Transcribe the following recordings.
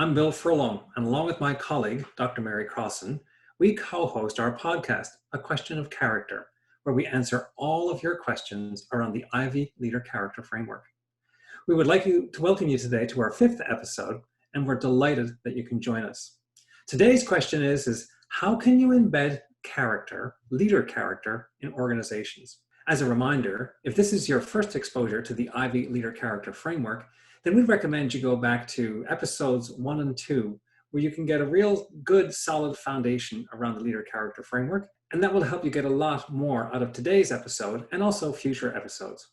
I'm Bill Furlong, and along with my colleague, Dr. Mary Crossan, we co-host our podcast, A Question of Character, where we answer all of your questions around the Ivy Leader Character Framework. We would like to welcome you today to our 5th episode, and we're delighted that you can join us. Today's question is how can you embed character, leader character, in organizations? As a reminder, if this is your first exposure to the Ivy Leader Character Framework, then we'd recommend you go back to episodes 1 and 2, where you can get a real good, solid foundation around the Leader Character Framework, and that will help you get a lot more out of today's episode and also future episodes.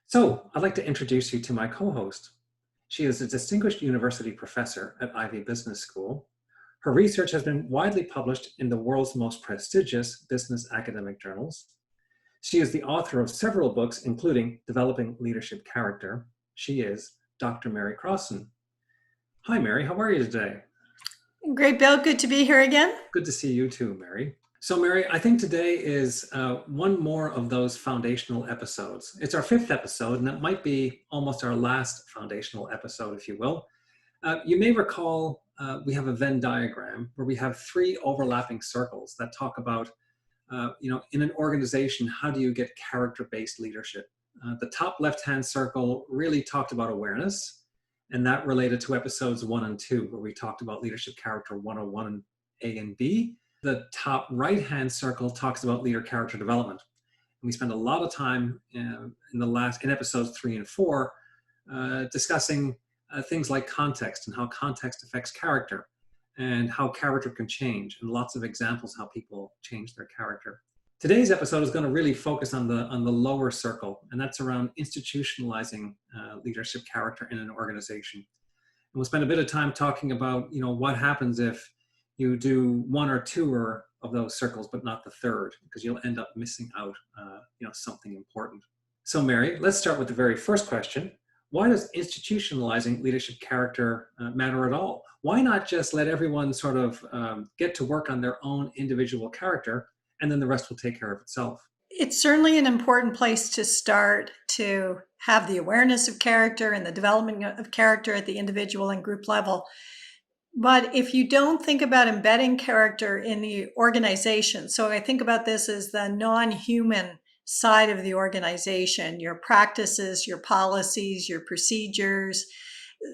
So I'd like to introduce you to my co-host. She is a distinguished university professor at Ivy Business School. Her research has been widely published in the world's most prestigious business academic journals. She is the author of several books, including Developing Leadership Character. She is Dr. Mary Crossan. Hi, Mary. How are you today? Great, Bill. Good to be here again. Good to see you too, Mary. So, Mary, I think today is one more of those foundational episodes. It's our 5th episode, and it might be almost our last foundational episode, if you will. You may recall we have a Venn diagram where we have 3 overlapping circles that talk about, in an organization, how do you get character-based leadership? The top left-hand circle really talked about awareness, and that related to episodes 1 and 2, where we talked about leadership character 101 A and B. The top right-hand circle talks about leader character development. And we spent a lot of time in episodes 3 and 4 discussing things like context and how context affects character and how character can change, and lots of examples how people change their character. Today's episode is going to really focus on the lower circle, and that's around institutionalizing leadership character in an organization. And we'll spend a bit of time talking about, what happens if you do 1 or 2 of those circles, but not the 3rd, because you'll end up missing out, something important. So, Mary, let's start with the very first question. Why does institutionalizing leadership character matter at all? Why not just let everyone sort of get to work on their own individual character, and then the rest will take care of itself? It's certainly an important place to start to have the awareness of character and the development of character at the individual and group level. But if you don't think about embedding character in the organization, so I think about this as the non-human side of the organization, your practices, your policies, your procedures,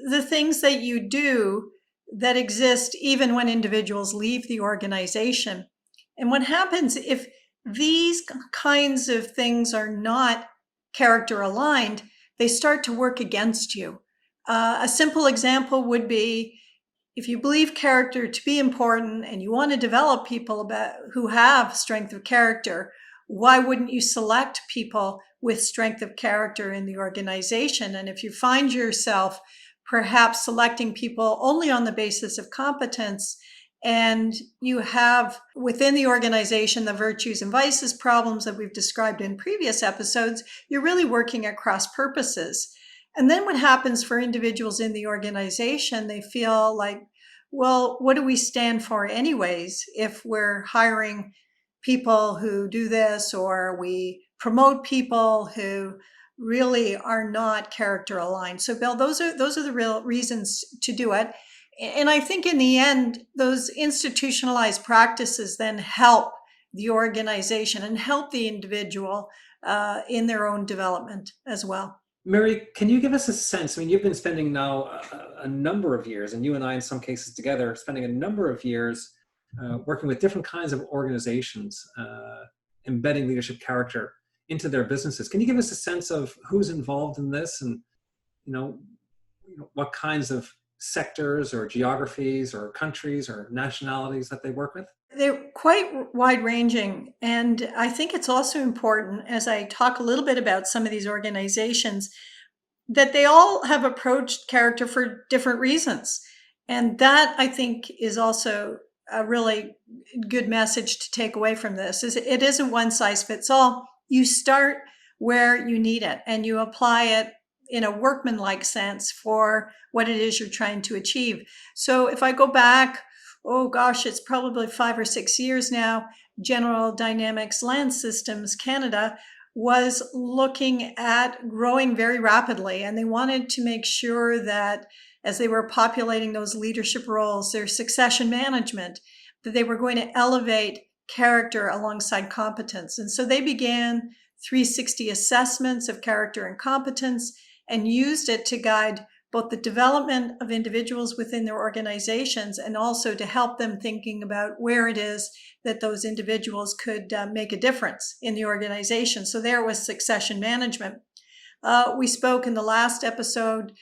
the things that you do that exist even when individuals leave the organization. And what happens if these kinds of things are not character aligned, they start to work against you. A simple example would be, if you believe character to be important and you want to develop people who have strength of character, why wouldn't you select people with strength of character in the organization? And if you find yourself perhaps selecting people only on the basis of competence, and you have within the organization the virtues and vices problems that we've described in previous episodes, you're really working at cross purposes. And then what happens for individuals in the organization, they feel like, well, what do we stand for anyways if we're hiring people who do this, or we promote people who really are not character aligned? So, Bill, those are the real reasons to do it. And I think in the end, those institutionalized practices then help the organization and help the individual in their own development as well. Mary, can you give us a sense? I mean, you've been spending now a number of years, and you and I in some cases together, spending a number of years working with different kinds of organizations, embedding leadership character into their businesses. Can you give us a sense of who's involved in this, and what kinds of sectors or geographies or countries or nationalities that they work with? They're quite wide-ranging, and I think it's also important, as I talk a little bit about some of these organizations, that they all have approached character for different reasons. And that, I think, is also a really good message to take away from this. It isn't one size fits all. You start where you need it, and you apply it in a workmanlike sense for what it is you're trying to achieve. So if I go back, it's probably 5 or 6 years now, General Dynamics Land Systems Canada was looking at growing very rapidly, and they wanted to make sure that as they were populating those leadership roles, their succession management, that they were going to elevate character alongside competence. And so they began 360 assessments of character and competence and used it to guide both the development of individuals within their organizations and also to help them thinking about where it is that those individuals could make a difference in the organization. So there was succession management. We spoke in the last episode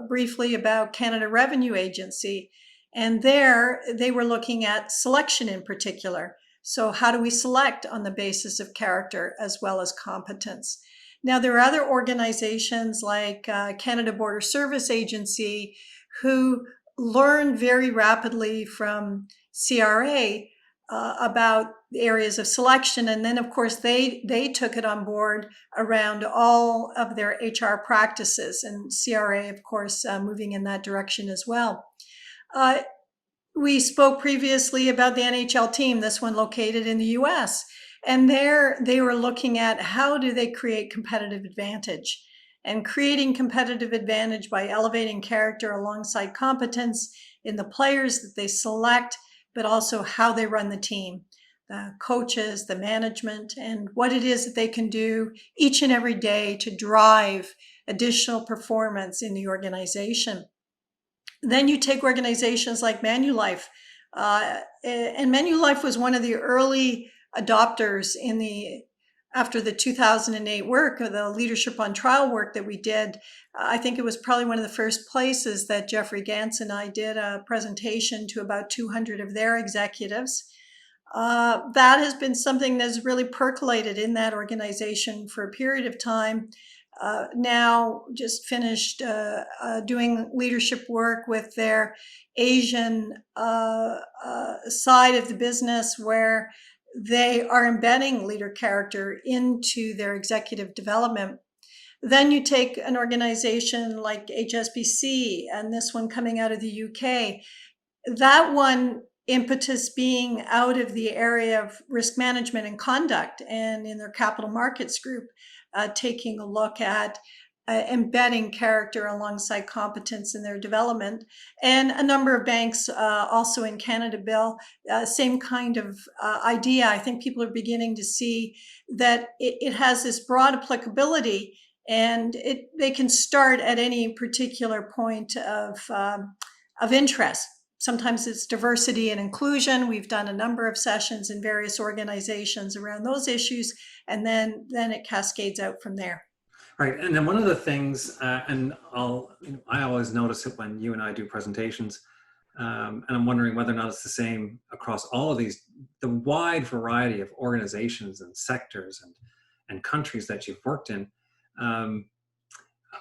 briefly about Canada Revenue Agency, and there they were looking at selection in particular. So how do we select on the basis of character as well as competence? Now, there are other organizations like Canada Border Service Agency who learned very rapidly from CRA about the areas of selection. And then, of course, they took it on board around all of their HR practices, and CRA, of course, moving in that direction as well. We spoke previously about the NHL team, this one located in the US. And there they were looking at how do they create competitive advantage, and creating competitive advantage by elevating character alongside competence in the players that they select, but also how they run the team, the coaches, the management, and what it is that they can do each and every day to drive additional performance in the organization. Then you take organizations like Manulife, and Manulife was one of the early adopters after the 2008 work, or the leadership on trial work that we did. I think it was probably one of the first places that Jeffrey Gantz and I did a presentation to about 200 of their executives. That has been something that's really percolated in that organization for a period of time. Now just finished doing leadership work with their Asian side of the business, where they are embedding leader character into their executive development. Then you take an organization like HSBC, and this one coming out of the UK. That one impetus being out of the area of risk management and conduct, and in their capital markets group, taking a look at embedding character alongside competence in their development. And a number of banks also in Canada, Bill, same kind of idea. I think people are beginning to see that it has this broad applicability, and they can start at any particular point of interest. Sometimes it's diversity and inclusion. We've done a number of sessions in various organizations around those issues, and then it cascades out from there. Right, and then one of the things, and I always notice it when you and I do presentations, and I'm wondering whether or not it's the same across all of these, the wide variety of organizations and sectors and countries that you've worked in. I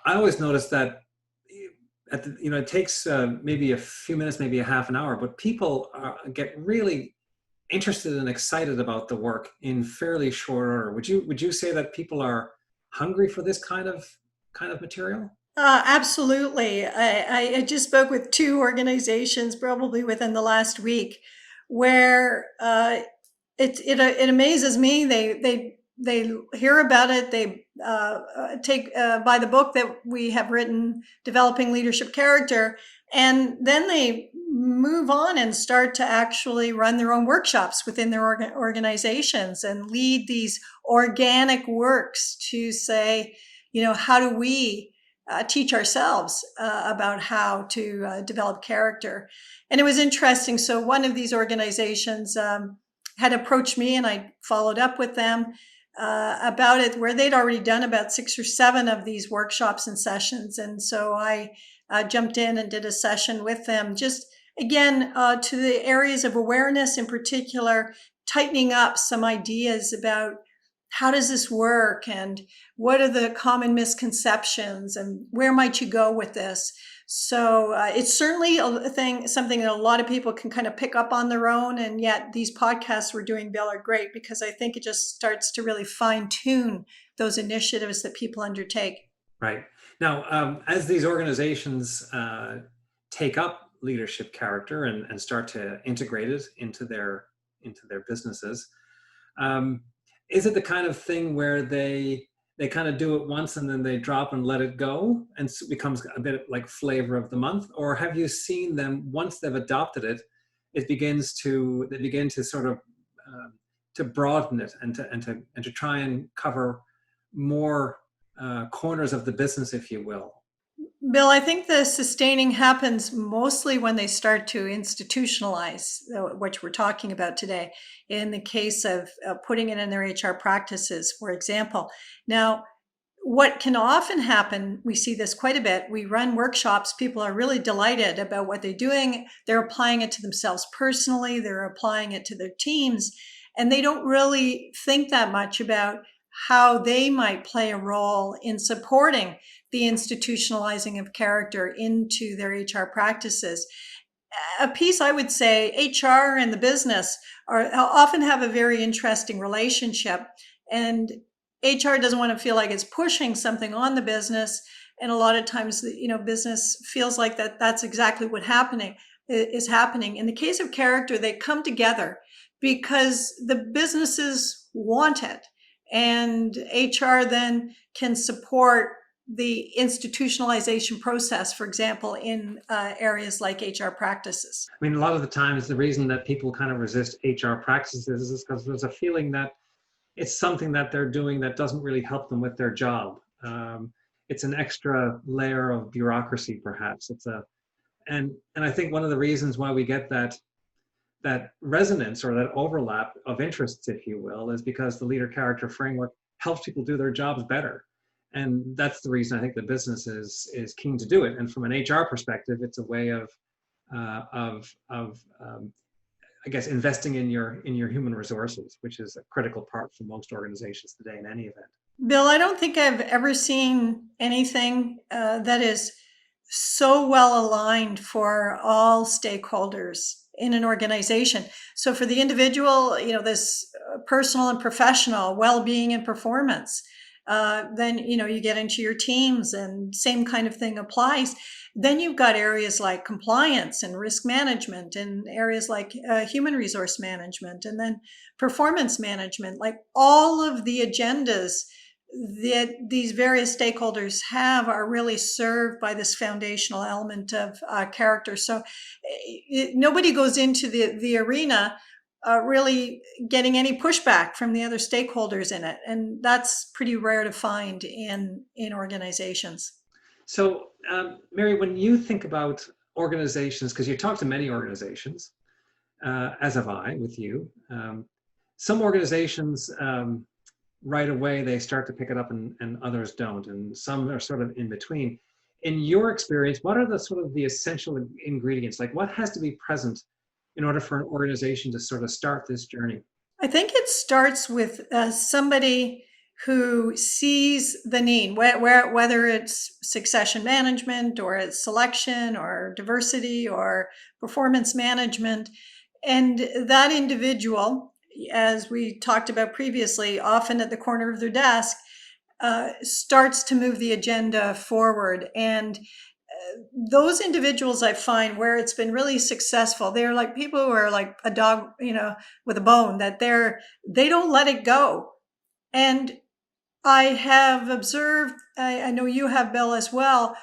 always notice that it takes maybe a few minutes, maybe a half an hour, but people get really interested and excited about the work in fairly short order. Would you say that people are hungry for this kind of material? Absolutely. I just spoke with two organizations probably within the last week, where it amazes me. They hear about it. They take buy the book that we have written, Developing Leadership Character, and then they move on and start to actually run their own workshops within their organizations and lead these organic works to say, how do we teach ourselves about how to develop character? And it was interesting. So one of these organizations had approached me, and I followed up with them about it, where they'd already done about 6 or 7 of these workshops and sessions. And so I jumped in and did a session with them, just again, to the areas of awareness, in particular, tightening up some ideas about how does this work, and what are the common misconceptions, and where might you go with this? So it's certainly something that a lot of people can kind of pick up on their own. And yet these podcasts we're doing, Bill, are great, because I think it just starts to really fine tune those initiatives that people undertake. Right. Now, as these organizations take up leadership character and start to integrate it into their businesses, is it the kind of thing where they they kind of do it once and then they drop and let it go, and it becomes a bit like flavor of the month? Or have you seen them, once they've adopted it, they begin to sort of to broaden it and to try and cover more corners of the business, if you will? Bill, I think the sustaining happens mostly when they start to institutionalize, which we're talking about today, in the case of putting it in their HR practices, for example. Now, what can often happen, we see this quite a bit. We run workshops, people are really delighted about what they're doing. They're applying it to themselves personally, they're applying it to their teams, and they don't really think that much about how they might play a role in supporting the institutionalizing of character into their HR practices. A piece I would say, HR and the business often have a very interesting relationship, and HR doesn't want to feel like it's pushing something on the business. And a lot of times, business feels like that's exactly what is happening. In the case of character, they come together because the businesses want it. And HR then can support the institutionalization process, for example, in areas like HR practices. I mean, a lot of the times the reason that people kind of resist HR practices is because there's a feeling that it's something that they're doing that doesn't really help them with their job. It's an extra layer of bureaucracy, perhaps. And I think one of the reasons why we get that resonance or that overlap of interests, if you will, is because the leader character framework helps people do their jobs better. And that's the reason I think the business is keen to do it. And from an HR perspective, it's a way of I guess investing in your human resources, which is a critical part for most organizations today in any event. Bill, I don't think I've ever seen anything that is so well aligned for all stakeholders in an organization. So for the individual, this personal and professional well-being and performance. Then, you get into your teams and same kind of thing applies. Then you've got areas like compliance and risk management, and areas like human resource management, and then performance management, like all of the agendas that these various stakeholders have are really served by this foundational element of character. So nobody goes into the arena really getting any pushback from the other stakeholders in it. And that's pretty rare to find in organizations. So, Mary, when you think about organizations, because you talk to many organizations, as have I with you, some organizations right away, they start to pick it up and others don't. And some are sort of in between. In your experience, what are the sort of the essential ingredients? Like what has to be present in order for an organization to sort of start this journey? I think it starts with somebody who sees the need, whether it's succession management or it's selection or diversity or performance management. And that individual, as we talked about previously, often at the corner of their desk, starts to move the agenda forward. And those individuals I find where it's been really successful, they're like people who are like a dog, with a bone, that they don't let it go. And I have observed, I know you have, Bill, as well,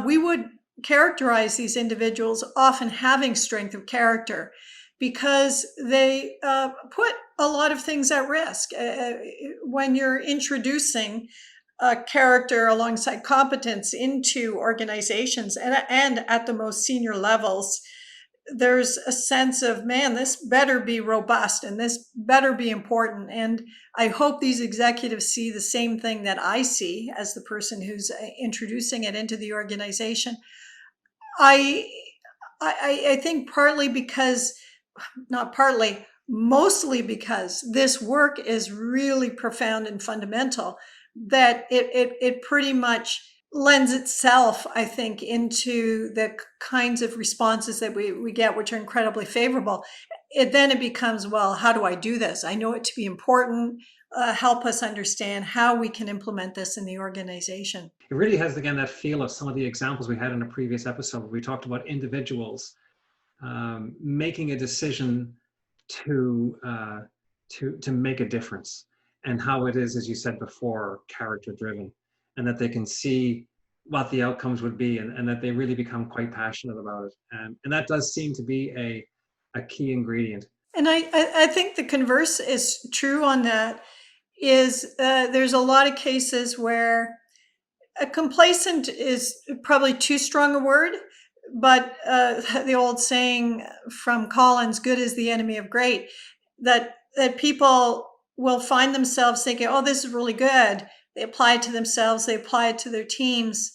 we would characterize these individuals often having strength of character because they put a lot of things at risk. When you're introducing character alongside competence into organizations and at the most senior levels, there's a sense of, man, this better be robust and this better be important. And I hope these executives see the same thing that I see as the person who's introducing it into the organization. I think partly because, not partly, mostly because this work is really profound and fundamental, that it pretty much lends itself, I think, into the kinds of responses that we get, which are incredibly favorable. Then it becomes, well, how do I do this? I know it to be important. Help us understand how we can implement this in the organization. It really has, again, that feel of some of the examples we had in a previous episode where we talked about individuals making a decision to make a difference. and how it is, as you said before, character driven, and that they can see what the outcomes would be, and that they really become quite passionate about it. And that does seem to be a key ingredient. And I think the converse is true on that. Is there's a lot of cases where a complacent is probably too strong a word, but the old saying from Collins, "Good is the enemy of great," that people will find themselves thinking, "Oh, this is really good." They apply it to themselves, they apply it to their teams,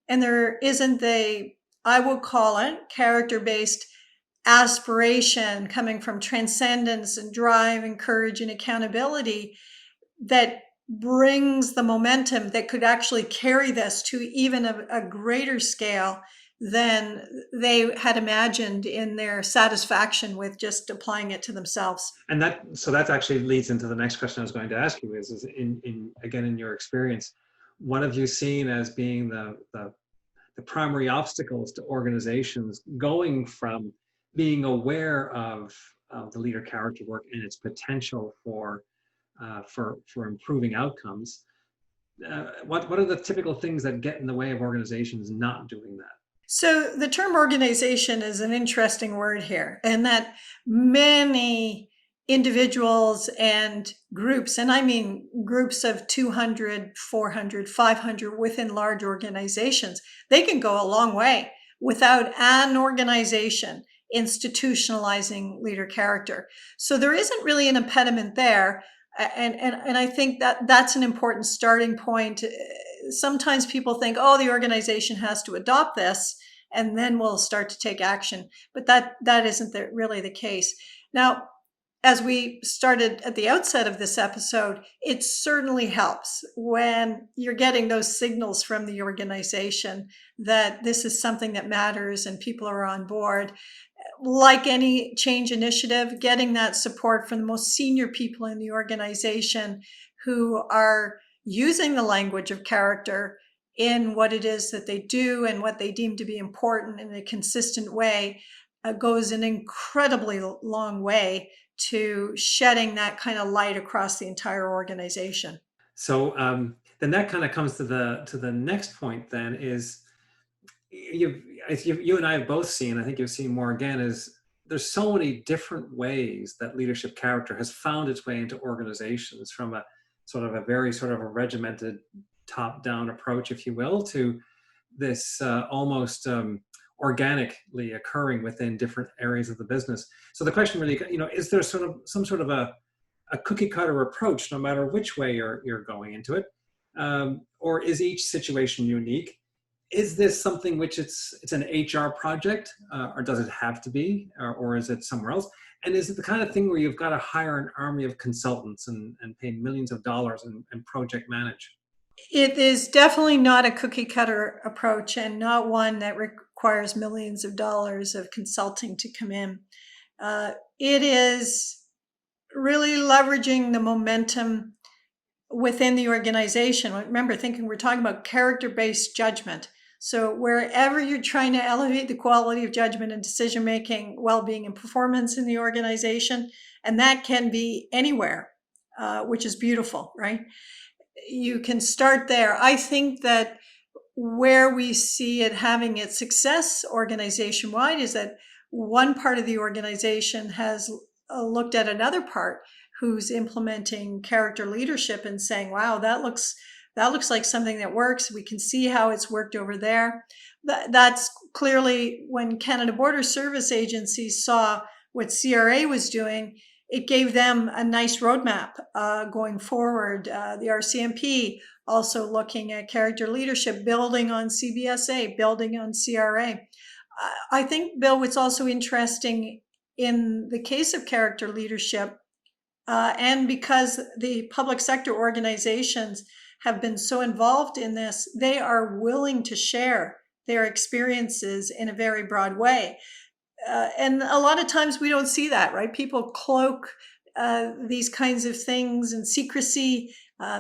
and there isn't I will call it character-based aspiration coming from transcendence and drive and courage and accountability that brings the momentum that could actually carry this to even a greater scale than they had imagined in their satisfaction with just applying it to themselves. And that actually leads into the next question I was going to ask you is in again, in your experience, what have you seen as being the primary obstacles to organizations going from being aware of the leader character work and its potential for improving outcomes? What are the typical things that get in the way of organizations not doing that? So the term organization is an interesting word here, and that many individuals and groups, and I mean groups of 200, 400, 500 within large organizations, they can go a long way without an organization institutionalizing leader character. So there isn't really an impediment there. And I think that that's an important starting point. Sometimes people think, oh, the organization has to adopt this and then we'll start to take action. But that isn't really the case. Now, as we started at the outset of this episode, it certainly helps when you're getting those signals from the organization that this is something that matters and people are on board. Like any change initiative, getting that support from the most senior people in the organization who are using the language of character in what it is that they do and what they deem to be important in a consistent way goes an incredibly long way to shedding that kind of light across the entire organization. So then that kind of comes to the next point. Then is you and I have both seen. I think you've seen more again. Is there's so many different ways that leadership character has found its way into organizations, from a sort of a very sort of a regimented top-down approach, if you will, to this almost organically occurring within different areas of the business. So the question really, is there sort of some sort of a cookie cutter approach, no matter which way you're going into it, or is each situation unique? Is this something which it's an HR project, or does it have to be, or is it somewhere else? And is it the kind of thing where you've got to hire an army of consultants and pay millions of dollars and project manage? It is definitely not a cookie cutter approach, and not one that requires millions of dollars of consulting to come in. It is really leveraging the momentum within the organization. Remember, we're talking about character-based judgment. So wherever you're trying to elevate the quality of judgment and decision-making, well-being, and performance in the organization, and that can be anywhere, which is beautiful, right? You can start there. I think that where we see it having its success organization-wide is that one part of the organization has looked at another part who's implementing character leadership and saying, wow, that looks like something that works. We can see how it's worked over there. That's clearly when Canada Border Service Agency saw what CRA was doing, it gave them a nice roadmap going forward. The RCMP also looking at character leadership, building on CBSA, building on CRA. I think, Bill, what's also interesting in the case of character leadership, and because the public sector organizations have been so involved in this, they are willing to share their experiences in a very broad way. And a lot of times we don't see that, right? People cloak these kinds of things in secrecy.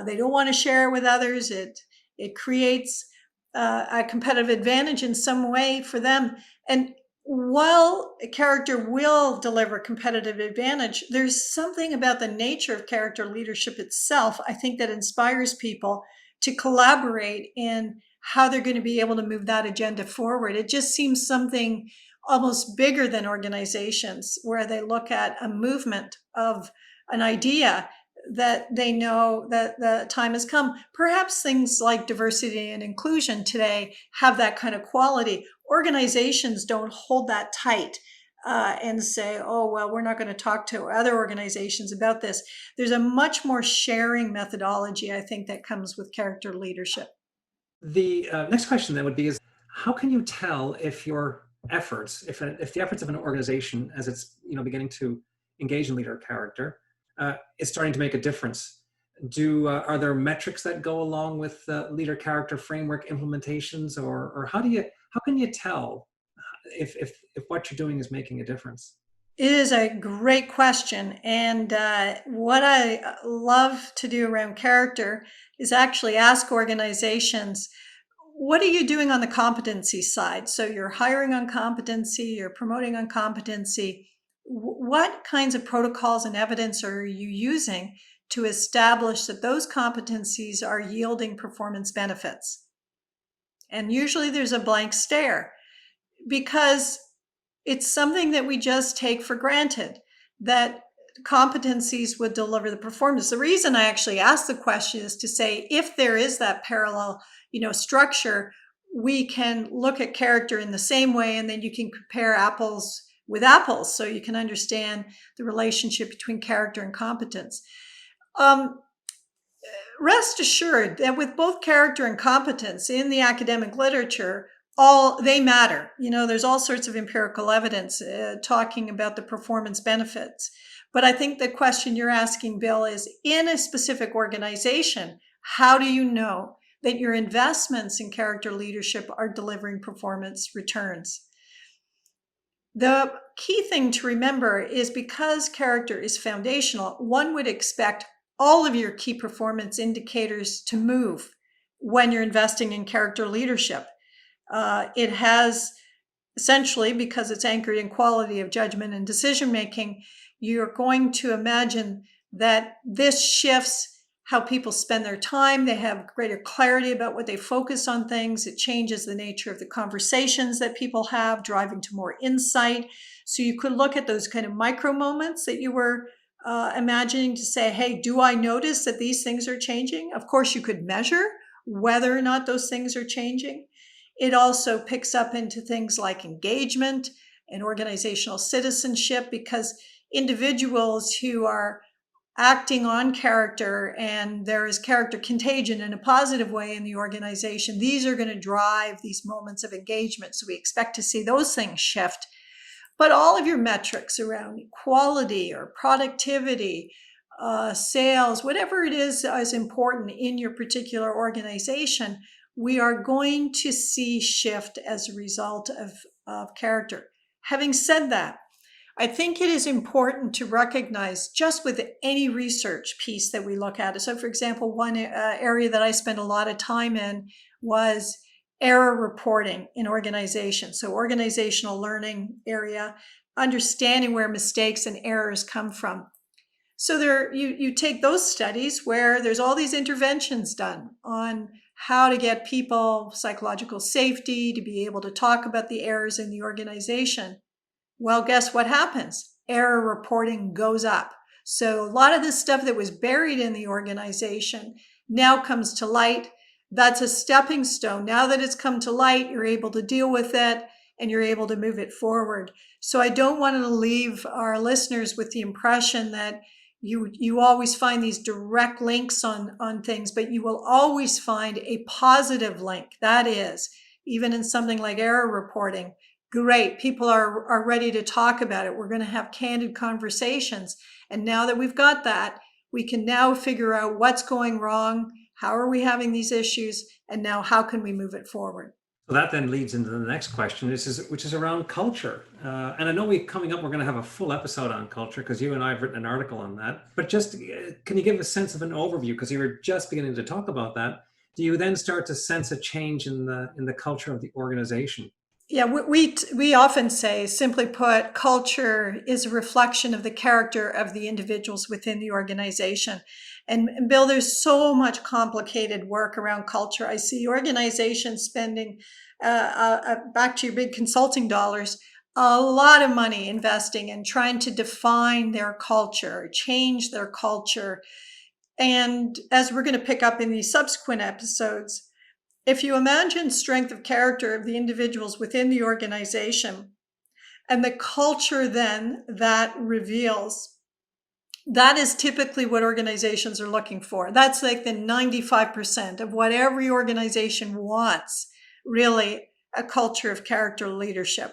They don't want to share with others. It creates a competitive advantage in some way for them. And While a character will deliver competitive advantage, there's something about the nature of character leadership itself, I think, that inspires people to collaborate in how they're going to be able to move that agenda forward. It just seems something almost bigger than organizations, where they look at a movement of an idea that they know that the time has come. Perhaps things like diversity and inclusion today have that kind of quality. Organizations don't hold that tight and say, oh, well, we're not going to talk to other organizations about this. There's a much more sharing methodology, I think, that comes with character leadership. The next question then would be is, how can you tell if your efforts, if the efforts of an organization as it's beginning to engage in leader character is starting to make a difference? Are there metrics that go along with leader character framework implementations, or how can you tell if what you're doing is making a difference? It is a great question. And what I love to do around character is actually ask organizations, what are you doing on the competency side? So you're hiring on competency, you're promoting on competency. What kinds of protocols and evidence are you using to establish that those competencies are yielding performance benefits? And usually there's a blank stare, because it's something that we just take for granted, that competencies would deliver the performance. The reason I actually ask the question is to say, if there is that parallel, structure, we can look at character in the same way, and then you can compare apples with apples, so you can understand the relationship between character and competence. Rest assured that with both character and competence in the academic literature, they matter. There's all sorts of empirical evidence talking about the performance benefits. But I think the question you're asking, Bill, is, in a specific organization, how do you know that your investments in character leadership are delivering performance returns? The key thing to remember is, because character is foundational, one would expect all of your key performance indicators to move when you're investing in character leadership. It has, essentially, because it's anchored in quality of judgment and decision making, you're going to imagine that this shifts how people spend their time. They have greater clarity about what they focus on things. It changes the nature of the conversations that people have, driving to more insight. So you could look at those kind of micro moments that you were imagining, to say, hey, do I notice that these things are changing? Of course, you could measure whether or not those things are changing. It also picks up into things like engagement and organizational citizenship, because individuals who are acting on character, and there is character contagion in a positive way in the organization, these are going to drive these moments of engagement. So we expect to see those things shift. But all of your metrics around quality or productivity, sales, whatever it is important in your particular organization, we are going to see shift as a result of character. Having said that, I think it is important to recognize, just with any research piece that we look at. So, for example, one area that I spent a lot of time in was error reporting in organizations. So, organizational learning area, understanding where mistakes and errors come from. So you take those studies where there's all these interventions done on how to get people psychological safety, to be able to talk about the errors in the organization. Well, guess what happens? Error reporting goes up. So a lot of this stuff that was buried in the organization now comes to light. That's a stepping stone. Now that it's come to light, you're able to deal with it and you're able to move it forward. So I don't want to leave our listeners with the impression that you always find these direct links on things, but you will always find a positive link. That is, even in something like error reporting, great, people are ready to talk about it. We're going to have candid conversations. And now that we've got that, we can now figure out what's going wrong, how are we having these issues, and now how can we move it forward? So that then leads into the next question, which is around culture. And I know coming up, we're going to have a full episode on culture, because you and I have written an article on that. But just can you give a sense of an overview? Because you were just beginning to talk about that. Do you then start to sense a change in the culture of the organization? Yeah, we often say, simply put, culture is a reflection of the character of the individuals within the organization. And Bill, there's so much complicated work around culture. I see organizations spending, back to your big consulting dollars, a lot of money investing in trying to define their culture, change their culture. And as we're going to pick up in these subsequent episodes, if you imagine strength of character of the individuals within the organization and the culture then that reveals, that is typically what organizations are looking for. That's like the 95% of what every organization wants, really, a culture of character leadership.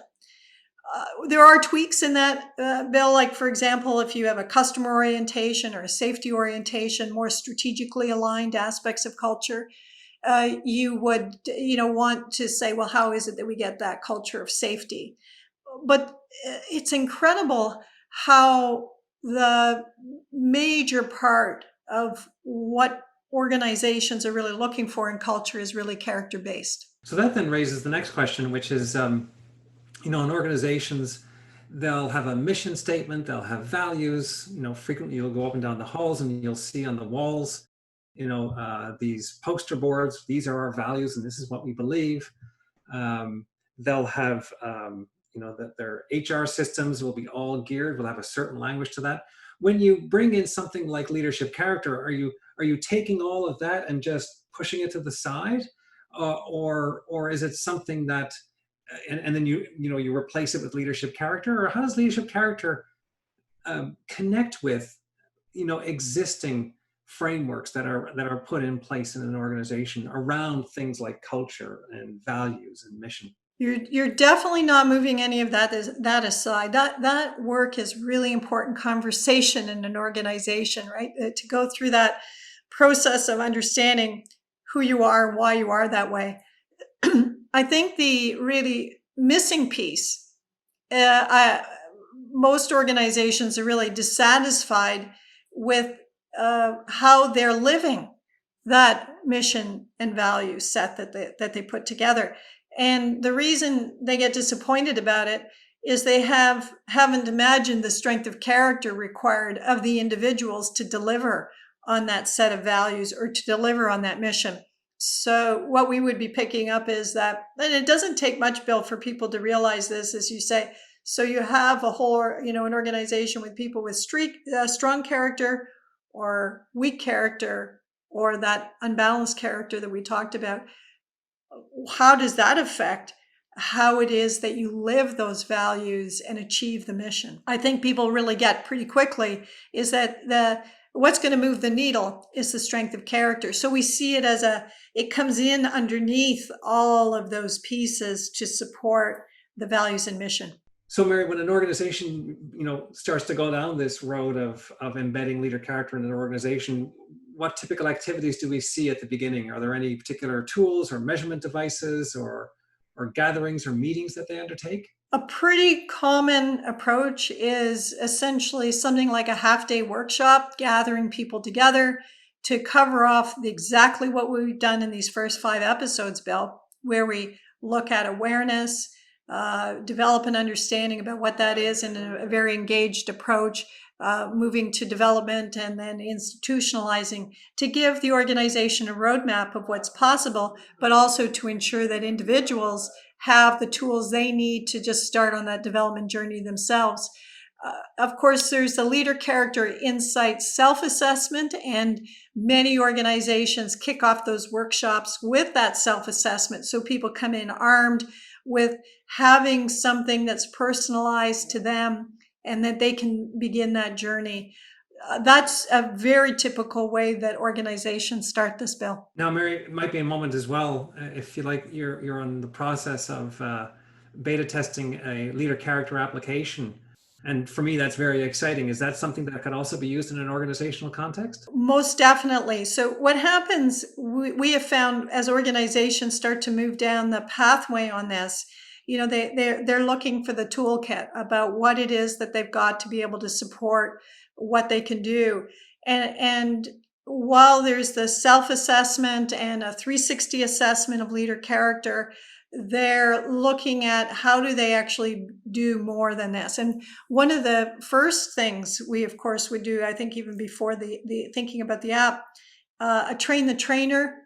There are tweaks in that, Bill, like, for example, if you have a customer orientation or a safety orientation, more strategically aligned aspects of culture, you would, want to say, well, how is it that we get that culture of safety? But it's incredible how the major part of what organizations are really looking for in culture is really character based. So that then raises the next question, which is, in organizations, they'll have a mission statement, they'll have values. Frequently you'll go up and down the halls and you'll see on the walls, these poster boards. These are our values, and this is what we believe. They'll have, that their HR systems will be all geared. Will have a certain language to that. When you bring in something like leadership character, are you taking all of that and just pushing it to the side, or is it something that and then you replace it with leadership character? Or how does leadership character connect with existing frameworks that are put in place in an organization around things like culture and values and mission? You're definitely not moving any of that aside. That work is really important conversation in an organization, right? To go through that process of understanding who you are and why you are that way. I think the really missing piece, most organizations are really dissatisfied with how they're living that mission and value set that they put together. And the reason they get disappointed about it is they haven't imagined the strength of character required of the individuals to deliver on that set of values or to deliver on that mission. So what we would be picking up is that, and it doesn't take much, Bill, for people to realize this, as you say. So you have a whole, an organization with people with strong character or weak character or that unbalanced character that we talked about. How does that affect how it is that you live those values and achieve the mission? I think people really get pretty quickly is that what's going to move the needle is the strength of character. So we see it as it comes in underneath all of those pieces to support the values and mission. So Mary, when an organization, starts to go down this road of embedding leader character in an organization, what typical activities do we see at the beginning? Are there any particular tools or measurement devices or gatherings or meetings that they undertake? A pretty common approach is essentially something like a half-day workshop, gathering people together to cover off exactly what we've done in these first 5 episodes, Bill, where we look at awareness, develop an understanding about what that is in a very engaged approach, moving to development and then institutionalizing to give the organization a roadmap of what's possible, but also to ensure that individuals have the tools they need to just start on that development journey themselves. Of course, there's the leader character insight self-assessment, and many organizations kick off those workshops with that self-assessment. So people come in armed with having something that's personalized to them and that they can begin that journey. That's a very typical way that organizations start this, Bill. Now, Mary, it might be a moment as well, if you like, you're in the process of beta testing a leader character application. And for me, that's very exciting. Is that something that could also be used in an organizational context? Most definitely. So what happens, we have found as organizations start to move down the pathway on this, they're looking for the toolkit about what it is that they've got to be able to support what they can do. And while there's the self-assessment and a 360 assessment of leader character, they're looking at how do they actually do more than this. And one of the first things we, of course, would do, I think even before the thinking about the app, a train the trainer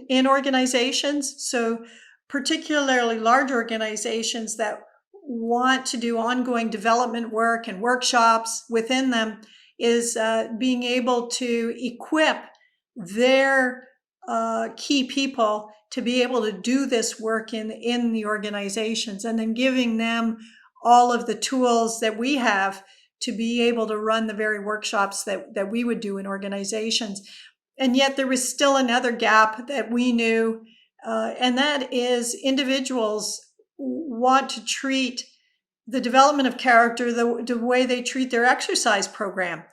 in organizations. So particularly large organizations that want to do ongoing development work and workshops within them is being able to equip their key people to be able to do this work in the organizations, and then giving them all of the tools that we have to be able to run the very workshops that we would do in organizations. And yet there was still another gap that we knew, and that is individuals want to treat the development of character the way they treat their exercise program.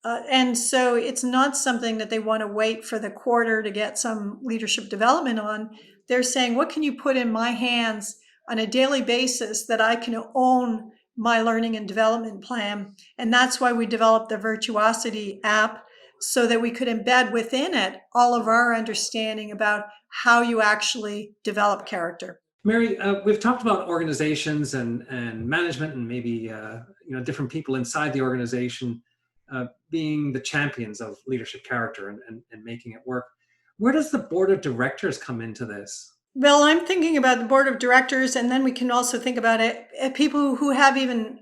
And so it's not something that they want to wait for the quarter to get some leadership development on. They're saying, what can you put in my hands on a daily basis that I can own my learning and development plan? And that's why we developed the Virtuosity app, so that we could embed within it all of our understanding about how you actually develop character. Mary, we've talked about organizations and management, and maybe different people inside the organization being the champions of leadership character and making it work. Where does the board of directors come into this? Well, I'm thinking about the board of directors, and then we can also think about it people who have even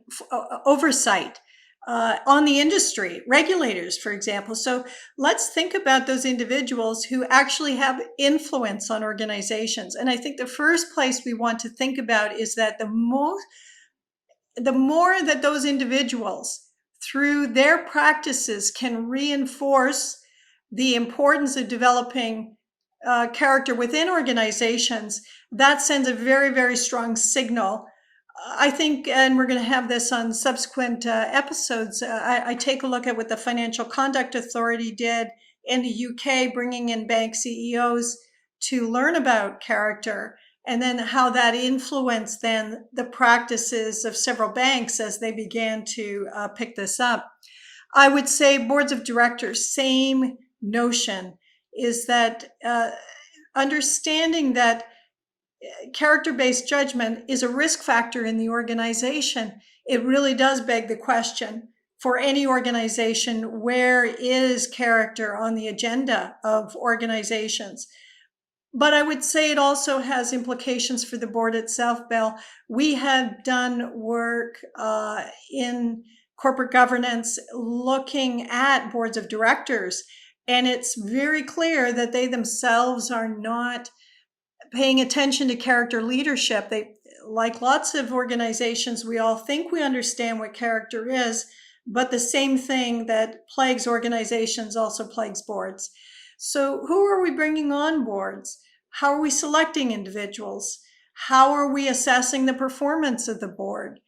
oversight on the industry, regulators, for example. So let's think about those individuals who actually have influence on organizations. And I think the first place we want to think about is that the more that those individuals, through their practices, can reinforce the importance of developing character within organizations, that sends a very, very strong signal. I think, and we're going to have this on subsequent episodes, I take a look at what the Financial Conduct Authority did in the UK, bringing in bank CEOs to learn about character, and then how that influenced then the practices of several banks as they began to pick this up. I would say boards of directors, same notion, is that understanding that character-based judgment is a risk factor in the organization. It really does beg the question for any organization, where is character on the agenda of organizations? But I would say it also has implications for the board itself, Bill. We have done work in corporate governance looking at boards of directors, and it's very clear that they themselves are not paying attention to character leadership. They, like lots of organizations, we all think we understand what character is, but the same thing that plagues organizations also plagues boards. So who are we bringing on boards? How are we selecting individuals? How are we assessing the performance of the board?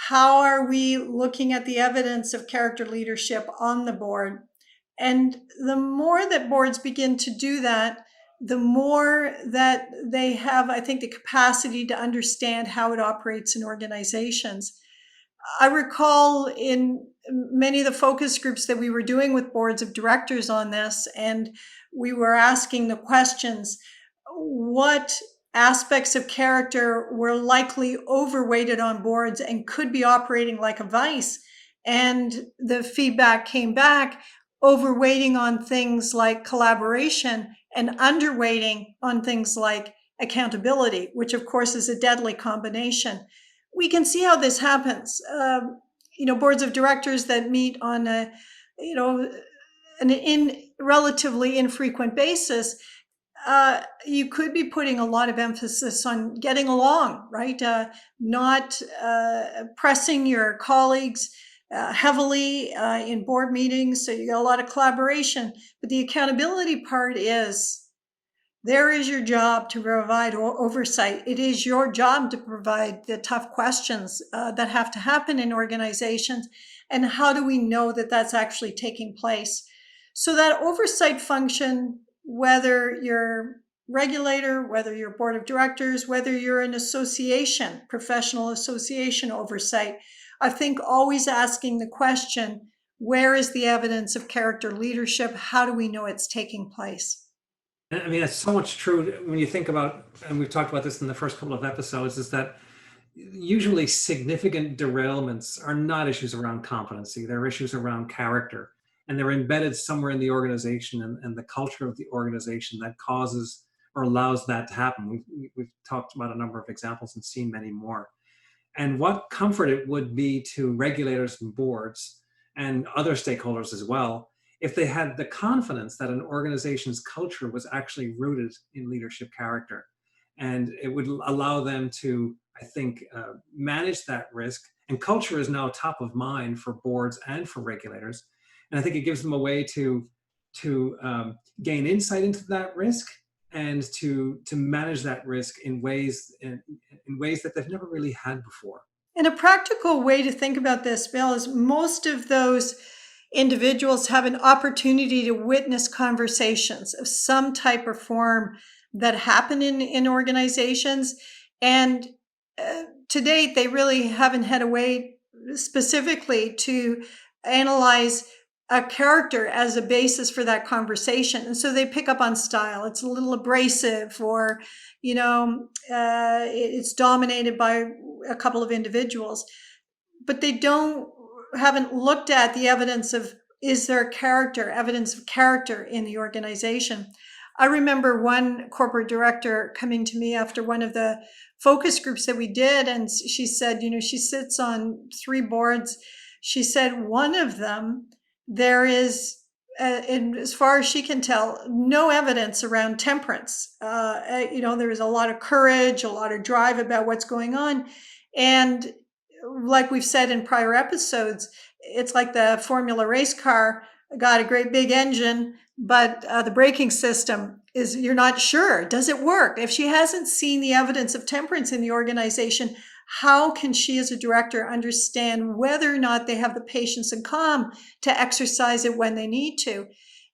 How are we looking at the evidence of character leadership on the board? And the more that boards begin to do that, the more that they have, I think, the capacity to understand how it operates in organizations. I recall in many of the focus groups that we were doing with boards of directors on this, and we were asking the questions, what aspects of character were likely overweighted on boards and could be operating like a vice? And the feedback came back, overweighting on things like collaboration and underweighting on things like accountability, which of course is a deadly combination. We can see how this happens. Boards of directors that meet on a, an relatively infrequent basis, you could be putting a lot of emphasis on getting along, right? Not pressing your colleagues heavily in board meetings, so you get a lot of collaboration. But the accountability part is, there is your job to provide oversight. It is your job to provide the tough questions that have to happen in organizations. And how do we know that that's actually taking place? So that oversight function, whether you're regulator, whether you're board of directors, whether you're an association, professional association oversight, I think always asking the question, where is the evidence of character leadership? How do we know it's taking place? I mean, it's so much true when you think about, and we've talked about this in the first couple of episodes, is that usually significant derailments are not issues around competency. They're issues around character. And they're embedded somewhere in the organization and the culture of the organization that causes or allows that to happen. We've talked about a number of examples and seen many more. And what comfort it would be to regulators and boards and other stakeholders as well if they had the confidence that an organization's culture was actually rooted in leadership character. And it would allow them to, I think, manage that risk. And culture is now top of mind for boards and for regulators. And I think it gives them a way to gain insight into that risk and to manage that risk in ways that they've never really had before. And a practical way to think about this, Bill, is most of those individuals have an opportunity to witness conversations of some type or form that happen in organizations. And to date, they really haven't had a way specifically to analyze a character as a basis for that conversation. And so they pick up on style. It's a little abrasive, or, it's dominated by a couple of individuals, but they haven't looked at the evidence of, is there evidence of character in the organization? I remember one corporate director coming to me after one of the focus groups that we did, and she said, she sits on 3 boards. She said one of them, there is, and as far as she can tell, no evidence around temperance. There is a lot of courage, a lot of drive about what's going on. And like we've said in prior episodes, it's like the Formula race car got a great big engine, but the braking system is, you're not sure, does it work? If she hasn't seen the evidence of temperance in the organization, how can she as a director understand whether or not they have the patience and calm to exercise it when they need to?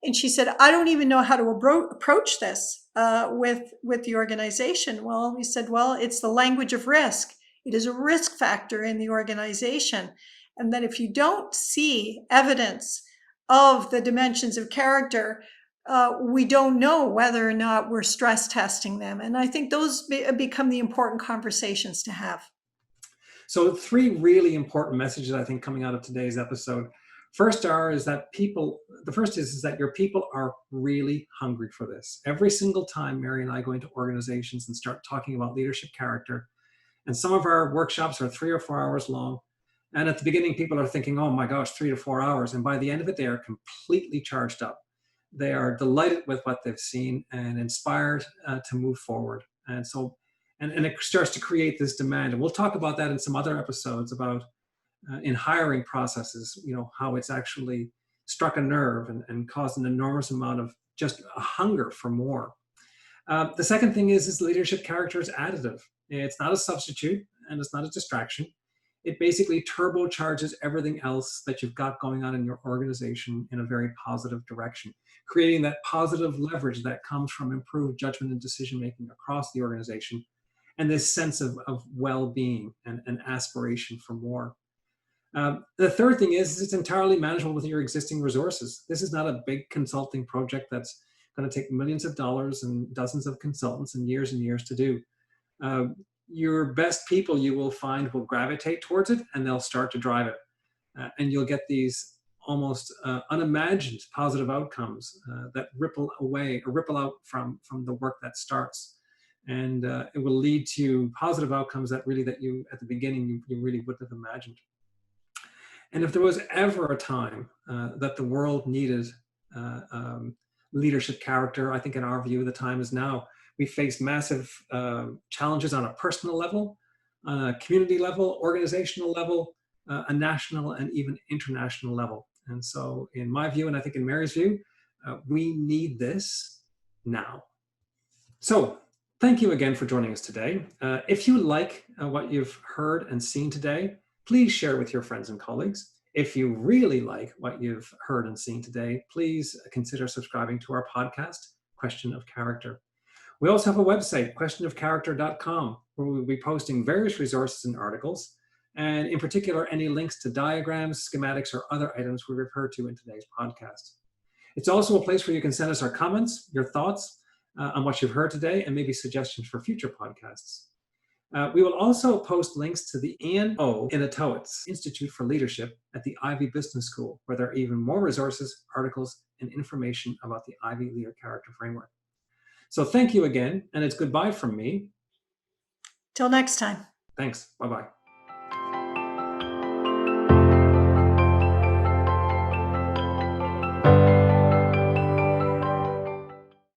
And she said, I don't even know how to approach this with the organization. Well, we said, well, it's the language of risk. It is a risk factor in the organization. And that if you don't see evidence of the dimensions of character, we don't know whether or not we're stress testing them. And I think those become the important conversations to have. So 3 really important messages, I think, coming out of today's episode. The first is that your people are really hungry for this. Every single time Mary and I go into organizations and start talking about leadership character, and some of our workshops are 3 or 4 hours long. And at the beginning, people are thinking, oh my gosh, 3 to 4 hours. And by the end of it, they are completely charged up. They are delighted with what they've seen and inspired to move forward. And so, and it starts to create this demand. And we'll talk about that in some other episodes about in hiring processes, how it's actually struck a nerve and caused an enormous amount of just a hunger for more. The second thing is leadership character is additive. It's not a substitute and it's not a distraction. It basically turbocharges everything else that you've got going on in your organization in a very positive direction, creating that positive leverage that comes from improved judgment and decision-making across the organization, and this sense of well-being and aspiration for more. The third thing is it's entirely manageable with your existing resources. This is not a big consulting project that's going to take millions of dollars and dozens of consultants and years to do. Your best people, you will find, will gravitate towards it and they'll start to drive it. And you'll get these almost unimagined positive outcomes that ripple away or ripple out from the work that starts. And it will lead to positive outcomes that you, at the beginning, you really wouldn't have imagined. And if there was ever a time that the world needed leadership character, I think in our view, the time is now. We face massive challenges on a personal level, on a community level, organizational level, a national and even international level. And so in my view, and I think in Mary's view, we need this now. So thank you again for joining us today. If you like what you've heard and seen today, please share with your friends and colleagues. If you really like what you've heard and seen today, please consider subscribing to our podcast, Question of Character. We also have a website, questionofcharacter.com, where we'll be posting various resources and articles, and in particular, any links to diagrams, schematics, or other items we refer to in today's podcast. It's also a place where you can send us our comments, your thoughts, on what you've heard today and maybe suggestions for future podcasts. We will also post links to the Ian O. Inatowitz Institute for Leadership at the Ivy Business School, where there are even more resources, articles, and information about the Ivy Leader Character Framework. So thank you again, and it's goodbye from me. Till next time. Thanks. Bye-bye.